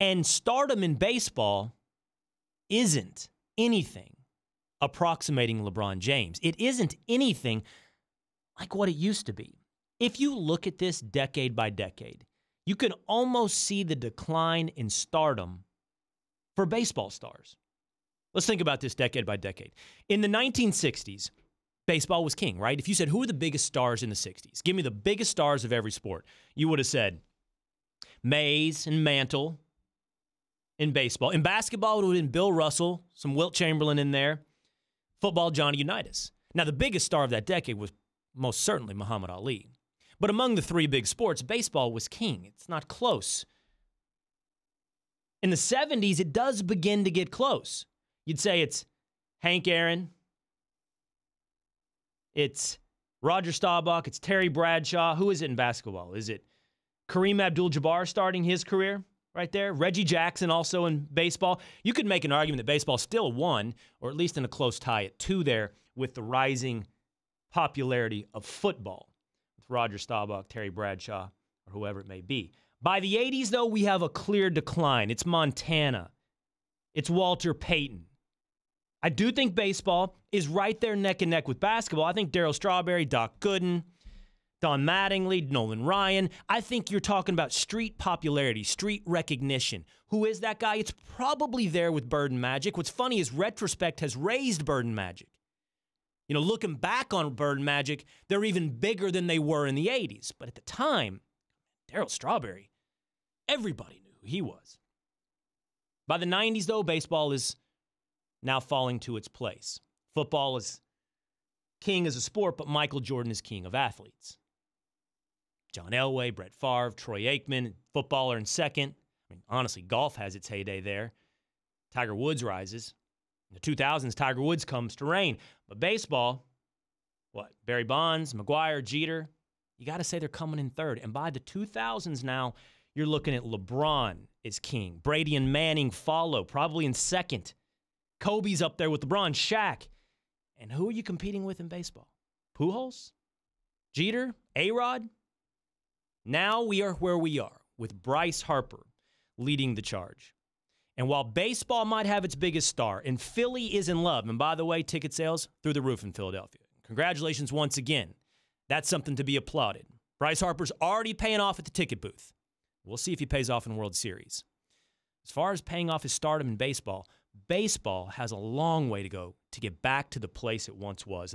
And stardom in baseball isn't anything approximating LeBron James. It isn't anything like what it used to be. If you look at this decade by decade, you can almost see the decline in stardom for baseball stars. Let's think about this decade by decade. In the 1960s, baseball was king, right? If you said, who are the biggest stars in the 60s? Give me the biggest stars of every sport. You would have said Mays and Mantle in baseball. In basketball, it would have been Bill Russell, some Wilt Chamberlain in there. Football, Johnny Unitas. Now, the biggest star of that decade was most certainly Muhammad Ali. But among the three big sports, baseball was king. It's not close. In the 70s, it does begin to get close. You'd say it's Hank Aaron, it's Roger Staubach, it's Terry Bradshaw. Who is it in basketball? Is it Kareem Abdul-Jabbar starting his career right there? Reggie Jackson also in baseball. You could make an argument that baseball still won, or at least in a close tie at 2 there with the rising popularity of football with Roger Staubach, Terry Bradshaw, or whoever it may be. By the 80s, though, we have a clear decline. It's Montana. It's Walter Payton. I do think baseball is right there neck and neck with basketball. I think Darryl Strawberry, Doc Gooden, Don Mattingly, Nolan Ryan. I think you're talking about street popularity, street recognition. Who is that guy? It's probably there with Bird and Magic. What's funny is retrospect has raised Bird and Magic. You know, looking back on Bird and Magic, they're even bigger than they were in the 80s. But at the time, Darryl Strawberry, everybody knew who he was. By the 90s, though, baseball is now falling to its place. Football is king as a sport, but Michael Jordan is king of athletes. John Elway, Brett Favre, Troy Aikman, footballer in second. I mean, honestly, golf has its heyday there. Tiger Woods rises. In the 2000s, Tiger Woods comes to reign. But baseball, what? Barry Bonds, McGwire, Jeter, you got to say they're coming in third. And by the 2000s now, you're looking at LeBron is king. Brady and Manning follow, probably in second. Kobe's up there with LeBron, Shaq. And who are you competing with in baseball? Pujols? Jeter? A-Rod? Now we are where we are with Bryce Harper leading the charge. And while baseball might have its biggest star, and Philly is in love, and by the way, ticket sales through the roof in Philadelphia. Congratulations once again. That's something to be applauded. Bryce Harper's already paying off at the ticket booth. We'll see if he pays off in World Series. As far as paying off his stardom in baseball, baseball has a long way to go to get back to the place it once was.